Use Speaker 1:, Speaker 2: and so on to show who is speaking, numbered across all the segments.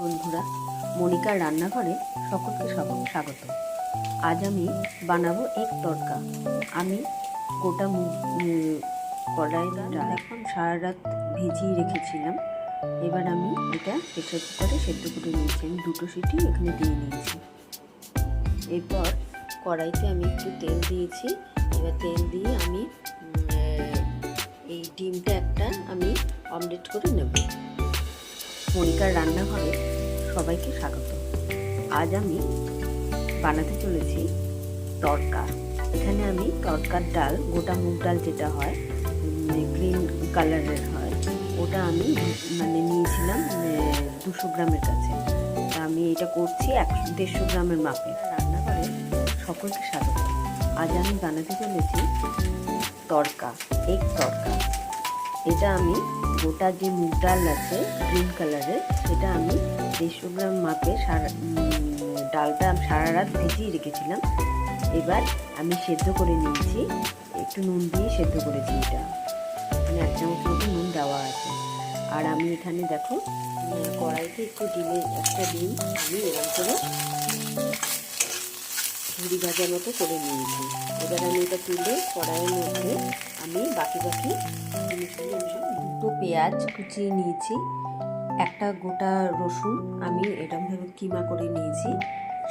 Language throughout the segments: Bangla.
Speaker 1: বন্ধুরা, মনিকার রান্নাঘরে সকলকে স্বাগত। আজ আমি বানাবো এক তড়কা। আমি গোটা কড়াইটা এখন সারা রাত ভিজিয়ে রেখেছিলাম। এবার আমি এটা প্রেসার কুকারে সেদ্ধ করে নিয়েছি। আমি 2 সিটি এখানে দিয়ে নিয়েছি। এরপর কড়াইতে আমি একটু তেল দিয়েছি। এবার তেল দিয়ে আমি এই ডিমটা একটা আমি অমলেট করে নেব। মনিকার রান্নাঘরে সবাইকে স্বাগত। আজ আমি বানাতে চলেছি তড়কা। এখানে আমি তড়কার ডাল, গোটা মুগ ডাল যেটা হয়, গ্রিন কালারের হয়, ওটা আমি নিয়েছিলাম 200 গ্রামের কাছে। তা আমি এটা করছি 150 গ্রামের মাপে। রান্নাঘরে সকলকে স্বাগত। আজ আমি বানাতে চলেছি তড়কা, এক তড়কা। এটা আমি গোটা যে মুগ ডাল আছে গ্রিন কালারের, সেটা আমি 150 গ্রাম মাপে ডালটা সারা রাত ভিজিয়ে রেখেছিলাম। এবার আমি সেদ্ধ করে নিয়েছি, একটু নুন দিয়ে সেদ্ধ করেছি। এটা এখানে 1 চামচ মতো নুন দেওয়া আছে। আর আমি এখানে দেখো কড়াইতে একটু একটা ডিম আমি এরকম করে ঝুড়ি ভাজার মতো করে নিয়েছি। এবার আমি এটা তুলে কড়াইয়ের মধ্যে আমি বাকি জিনিসগুলো, 2 পেঁয়াজ কুচিয়ে নিয়েছি, একটা গোটা রসুন আমি এরকমভাবে কিমা করে নিয়েছি,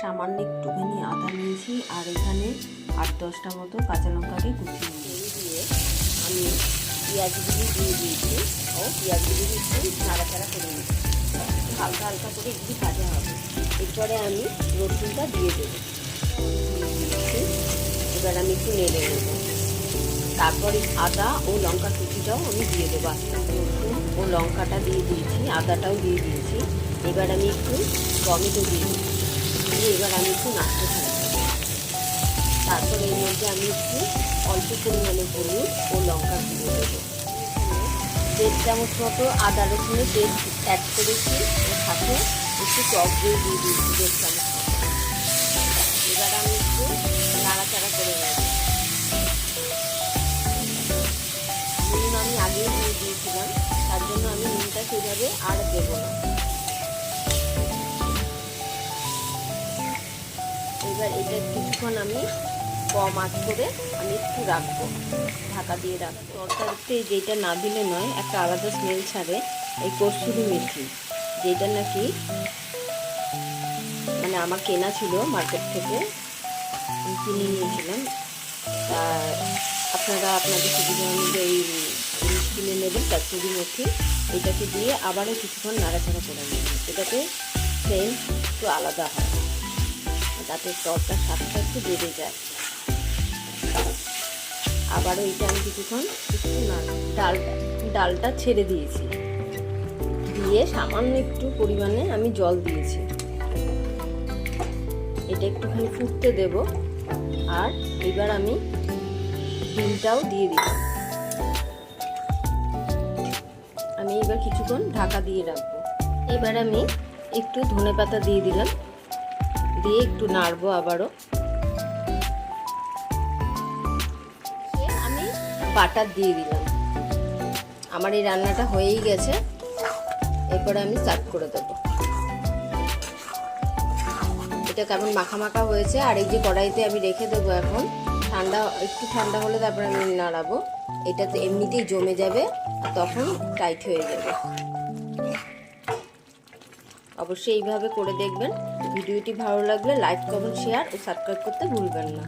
Speaker 1: সামান্য একটুখানি আদা নিয়েছি, আর এখানে 8-10টা মতো কাঁচা লঙ্কাকে কুচিয়ে দিয়ে আমি পেঁয়াজগুলি দিয়ে দিয়েছি ও পেঁয়াজগুলি একটু নাড়াচাড়া করে নিয়েছি। হালকা হালকা করে একটু ভাজা হবে। এরপরে আমি রসুনটা দিয়ে দেবো। এবার আমি একটু নেড়ে নেবো। তারপরে আদা ও লঙ্কা কুচিটাও আমি দিয়ে দেবো। রসুন ও লঙ্কাটা দিয়ে দিয়েছি, আদাটাও দিয়ে দিয়েছি। এবার আমি একটু টমেটো দিয়ে দিয়ে এবার আমি একটু নাড়তে থাকবো। তারপরে এর মধ্যে আমি একটু অল্প পরিমাণে হলুদ ও লঙ্কা দিয়ে দেবো। 1.5 চামচ মতো আদা রসুনের পেস্ট অ্যাড করেছি, ওর সাথে একটু টক দিয়ে দিয়েছি 1.5 চামচ মতো। এবার আমি একটু নাড়াচাড়া করে নেব। নুন আমি আগেই দিয়ে দিয়েছিলাম, তার জন্য আমি নুনটা সেভাবে আর দেব না। এবার এটা কিছুক্ষণ আমি কম আঁচ করে আমি একটু রাখবো, ঢাকা দিয়ে রাখবো। তরকারিতে যেটা না দিলে নয়, একটা আলাদা স্মেল ছাড়ে, এই কসুরি মেথি, যেটা নাকি আমার কেনা ছিল মার্কেট থেকে, আমি কিনে নিয়েছিলাম। তা আপনারা আপনাদের সুবিধা অনুযায়ী এই জিনিস কিনে নেবেন। কসুরি মেথি এটাকে দিয়ে আবারও কিছুক্ষণ নাড়াচাড়া করে নেবেন। এটাতে সেন্ট একটু আলাদা হয়, তাতে তরকার স্বাদটা একটু বেড়ে যায়। আবারও এটা আমি কিছুক্ষণ ডালটা ছেড়ে দিয়েছি, দিয়ে সামান্য একটু পরিমাণে আমি জল দিয়েছি। এটা একটুখানি ফুটতে দেব। আর এবার আমি ডিমটাও দিয়ে দিলাম। আমি এবার কিছুক্ষণ ঢাকা দিয়ে রাখবো। এবার আমি একটু ধনেপাতা দিয়ে দিলাম, দিয়ে একটু নাড়বো আবারও। আমি বাটার দিয়ে দিলাম। আমার এই রান্নাটা হয়েই গেছে। এরপরে আমি সার্ভ করে দেবো। এটা কেমন মাখা মাখা হয়েছে। আর এই যে কড়াইতে আমি রেখে দেবো এখন, একটু ঠান্ডা হলে তারপরে আমি নাড়াবো। এটাতে এমনিতেই জমে যাবে আর তখন টাইট হয়ে যাবে। অবশ্যই এইভাবে করে দেখবেন। ভিডিওটি ভালো লাগলে লাইক, কমেন্ট, শেয়ার ও সাবস্ক্রাইব করতে ভুলবেন না।